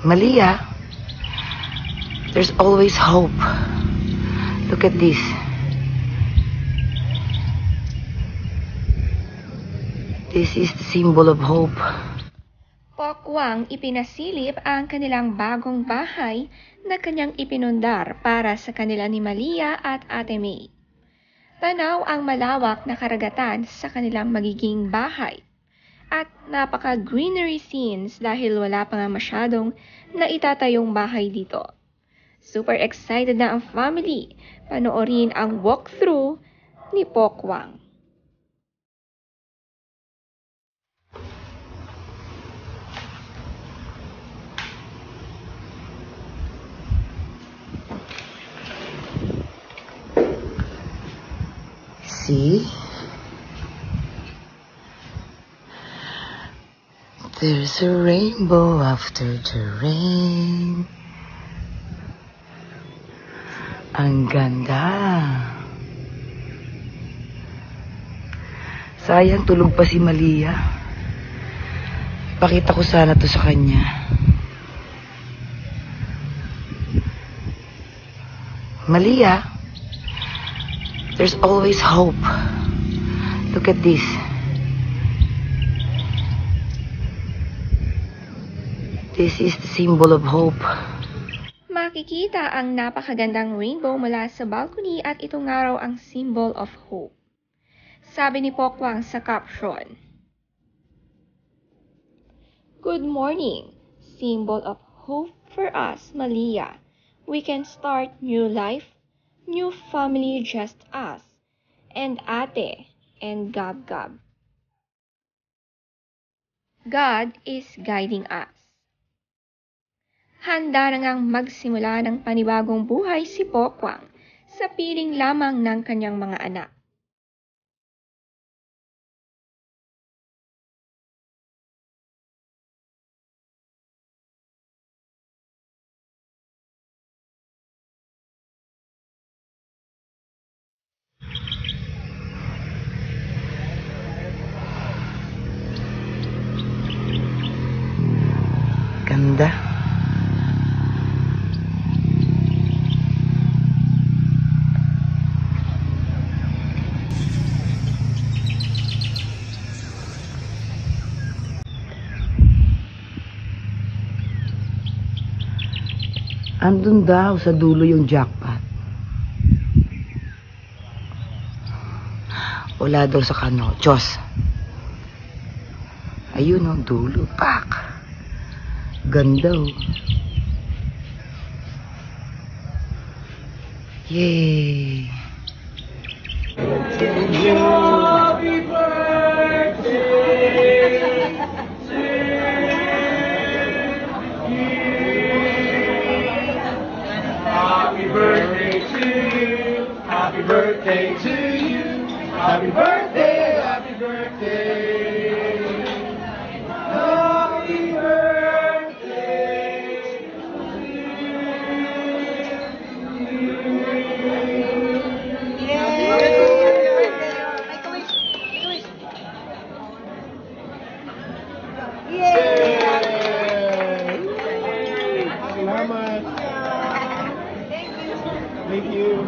Malia, there's always hope. Look at this. This is the symbol of hope. Pokwang ipinasilip ang kanilang bagong bahay na kanyang ipinundar para sa kanila ni Malia at Ate May. Tanaw ang malawak na karagatan sa kanilang magiging bahay at napaka-greenery scenes dahil wala pa nga masyadong naitatayong bahay dito. Super excited na ang family panoorin ang walkthrough ni Pokwang. See? There's a rainbow after the rain. Ang ganda. Sayang tulog pa si Malia. Pakita ko sana to sa kanya. Malia, there's always hope. Look at this. This is the symbol of hope. Makikita ang napakagandang rainbow mula sa balcony at ito nga raw ang symbol of hope. Sabi ni Pokwang sa caption, "Good morning, symbol of hope for us, Malia. We can start new life, new family, just us, and Ate, and Gab Gab. God is guiding us." Handa na ngang magsimula ng panibagong buhay si Pokwang sa piling lamang ng kanyang mga anak. Ganda. Andun daw sa dulo yung jackpot. Wala daw sa kano. Diyos. Ayun o, dulo. Pak! Ganda o. Yay! Happy birthday to you. Happy birthday to you. Happy birthday to you. Happy birthday, happy birthday. Happy birthday to you. Salamat. Thank you.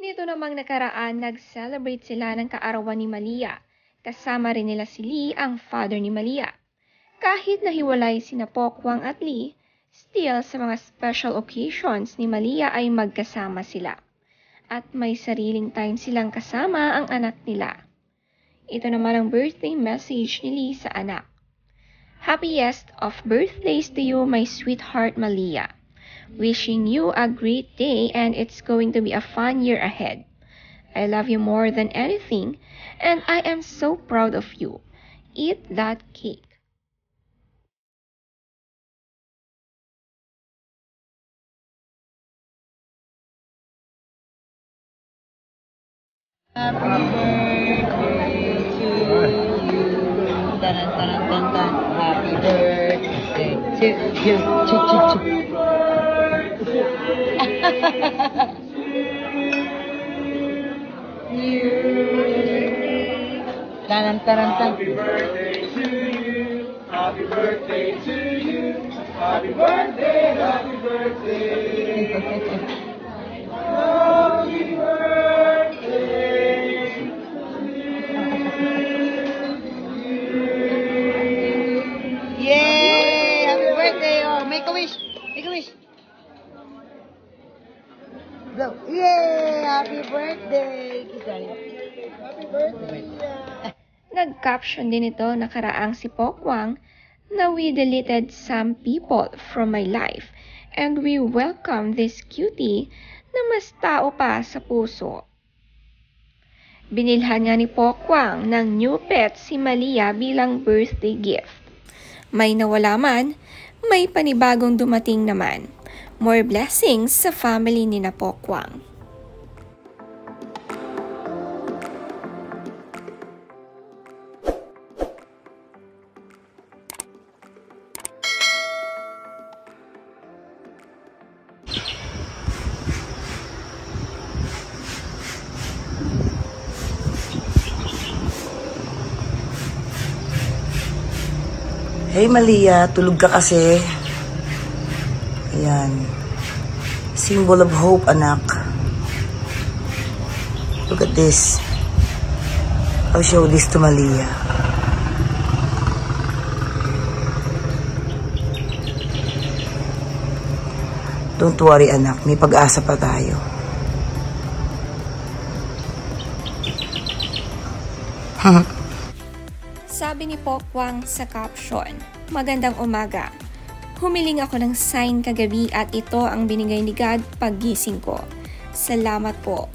Nito namang nakaraan, nag-celebrate sila ng kaarawan ni Malia. Kasama rin nila si Lee, ang father ni Malia. Kahit nahiwalay sina Pokwang at Lee, still sa mga special occasions ni Malia ay magkasama sila. At may sariling time silang kasama ang anak nila. Ito naman ang birthday message ni Lee sa anak. "Happiest of birthdays to you, my sweetheart Malia. Wishing you a great day and it's going to be a fun year ahead. I love you more than anything and I am so proud of you. Eat that cake." Happy birthday to you. Taran, taran, tan, tan. Happy birthday to you. Taran, taran, tan. Happy birthday to you. Happy birthday to Happy birthday, happy birthday. Happy birthday. Yay! Happy birthday! Oh, make a wish! Make a wish! Blow. Yay! Happy birthday! Happy birthday! Nag-caption din ito nakaraang si Pokwang na we deleted some people from my life and we welcome this cutie na mas tao pa sa puso. Binilhan nga ni Pokwang ng new pet si Malia bilang birthday gift. May nawala man, may panibagong dumating naman. More blessings sa family ni na Pokwang. Hey Malia, tulog ka kasi. Ayan. Symbol of hope, anak. Look at this. I'll show this to Malia. Don't worry, anak. May pag-asa pa tayo. Sabi ni Pokwang sa caption, "Magandang umaga. Humiling ako ng sign kagabi at ito ang binigay ni God paggising ko. Salamat po.